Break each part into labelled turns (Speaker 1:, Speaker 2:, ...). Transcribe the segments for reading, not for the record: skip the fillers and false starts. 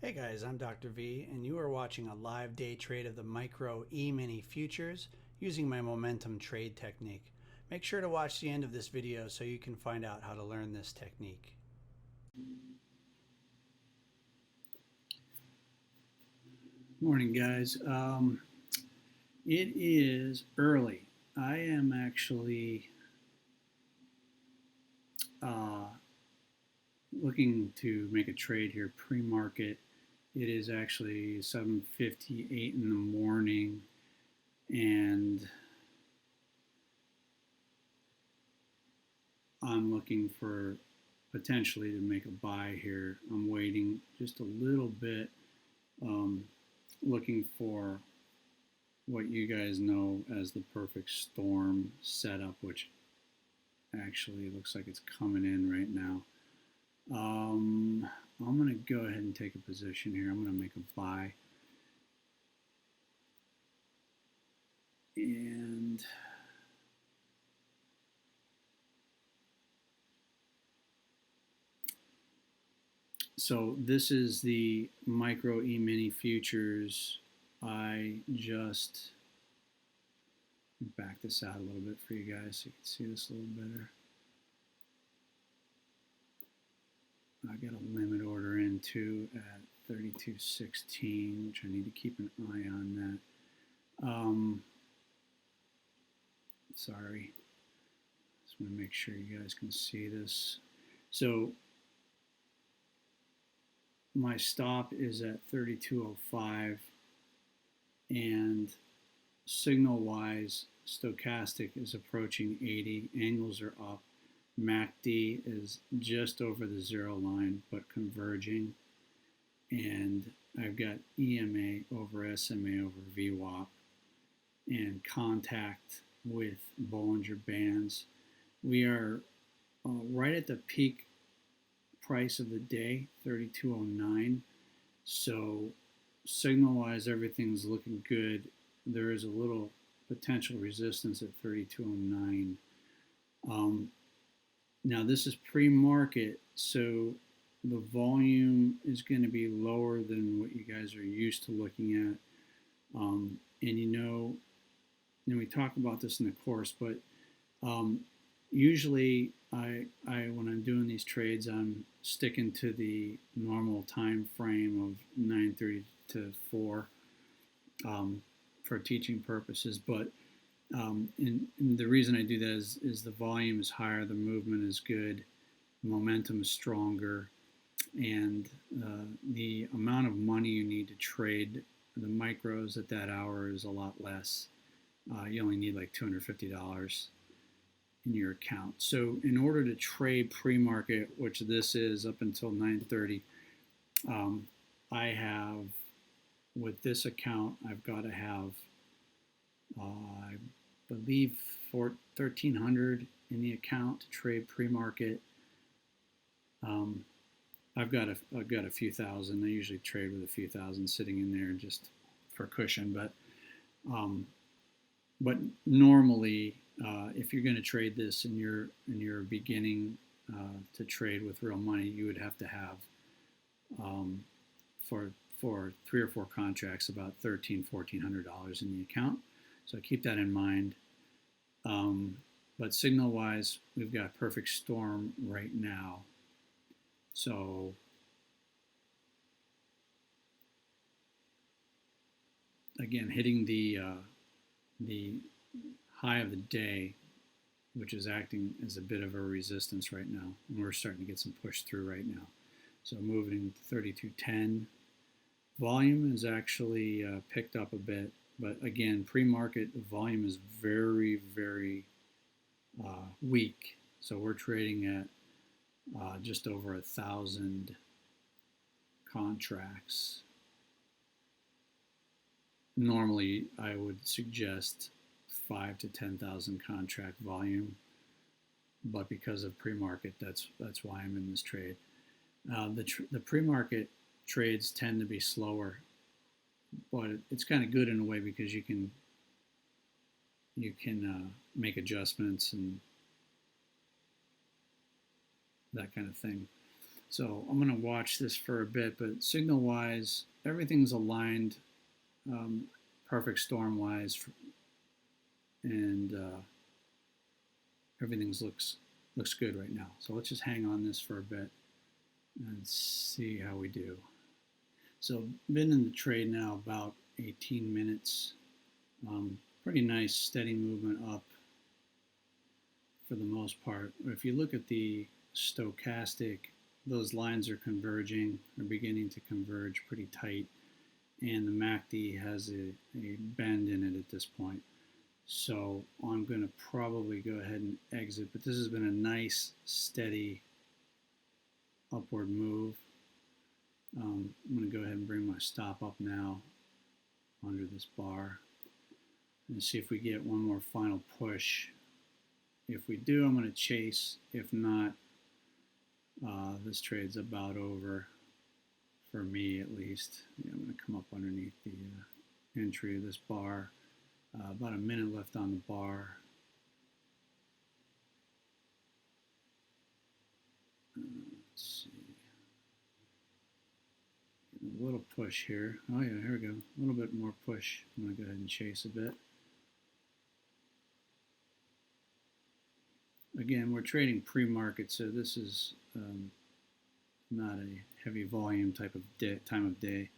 Speaker 1: Hey guys, I'm Dr. V, and you are watching a live day trade of the Micro E-mini futures using my momentum trade technique. Make sure to watch the end of this video so you can find out how to learn this technique. Morning guys. It is early. I am actually uh, looking to make a trade here pre-market. It is actually 7:58 in the morning, and I'm looking for potentially to make a buy here. I'm waiting just a little bit, um, looking for what you guys know as the perfect storm setup, which actually looks like it's coming in right now. I'm going to go ahead and take a position here. I'm going to make a buy. And so this is the Micro E-mini futures. I just back this out a little bit for you guys so you can see this a little better. I got a limit order in too at 32.16, which I need to keep an eye on that. Sorry, just want to make sure you guys can see this. So my stop is at 32.05, and signal wise, stochastic is approaching 80, angles are up. MACD is just over the zero line but converging, and I've got EMA over SMA over VWAP and contact with Bollinger Bands. We are right at the peak price of the day, 32.09. So signal wise, everything's looking good. There is a little potential resistance at 32.09. Now this is pre-market, so the volume is going to be lower than what you guys are used to looking at. And and we talk about this in the course, but usually when I'm doing these trades, I'm sticking to the normal time frame of 9:30 to 4 for teaching purposes. But and the reason I do that is the volume is higher, the movement is good, momentum is stronger, and the amount of money you need to trade the micros at that hour is a lot less. You only need like $250 in your account. So in order to trade pre-market, which this is up until 9:30, I have, with this account, I've got to have, I believe, 1,300 in the account to trade pre-market. I've got a few thousand. I usually trade with a few thousand sitting in there just for cushion, um, but normally, if you're going to trade this and you're beginning to trade with real money, you would have to have um, for 3 or 4 contracts about $1,400 in the account. So keep that in mind. But signal wise, we've got perfect storm right now. So again, hitting the high of the day, which is acting as a bit of a resistance right now, and we're starting to get some push through right now. So moving to 32.10. Volume is actually picked up a bit, but again, pre-market volume is very, very weak. So we're trading at just over 1,000 contracts. Normally, I would suggest 5 to 10,000 contract volume, but because of pre-market, that's why I'm in this trade. The pre-market trades tend to be slower, but it's kind of good in a way because you can make adjustments and that kind of thing. So I'm going to watch this for a bit, but signal wise, everything's aligned, perfect storm wise, and everything looks good right now. So let's just hang on this for a bit and see how we do. So been in the trade now about 18 minutes. Pretty nice steady movement up for the most part. If you look at the stochastic, those lines are converging, are beginning to converge pretty tight, and the MACD has a bend in it at this point. So I'm going to probably go ahead and exit, but this has been a nice steady upward move. I'm going to go ahead and bring my stop up now under this bar and see if we get one more final push. If we do, I'm going to chase. If not, this trade's about over for me at least. Yeah, I'm going to come up underneath the entry of this bar. About a minute left on the bar. Let's see. A little push here. Oh yeah, here we go. A little bit more push. I'm going to go ahead and chase a bit. Again, we're trading pre-market, so this is not a heavy volume type of time of day.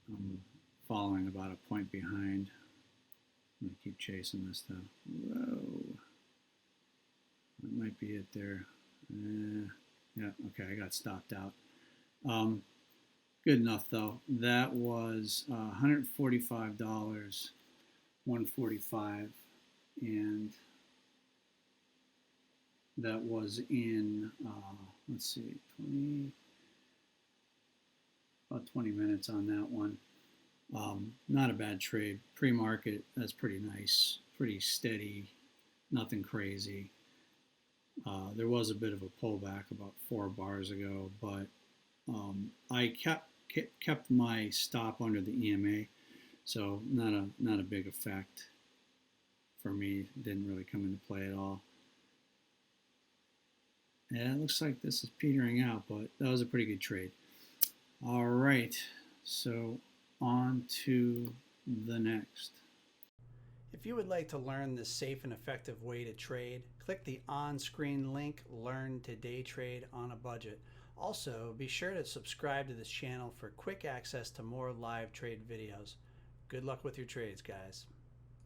Speaker 1: I'm following about a point behind. I'm going to keep chasing this though. Whoa. That might be it there. Yeah, okay, I got stopped out. Good enough though. That was $145, 145, and that was in, let's see, about 20 minutes on that one. Not a bad trade. Pre-market, that's pretty nice, pretty steady, nothing crazy. There was a bit of a pullback about 4 bars ago, but I kept my stop under the EMA, so not a big effect for me. Didn't really come into play at all. Yeah, it looks like this is petering out, but that was a pretty good trade. All right, so on to the next.
Speaker 2: If you would like to learn this safe and effective way to trade, click the on-screen link, Learn to Day Trade on a Budget. Also, be sure to subscribe to this channel for quick access to more live trade videos. Good luck with your trades, guys.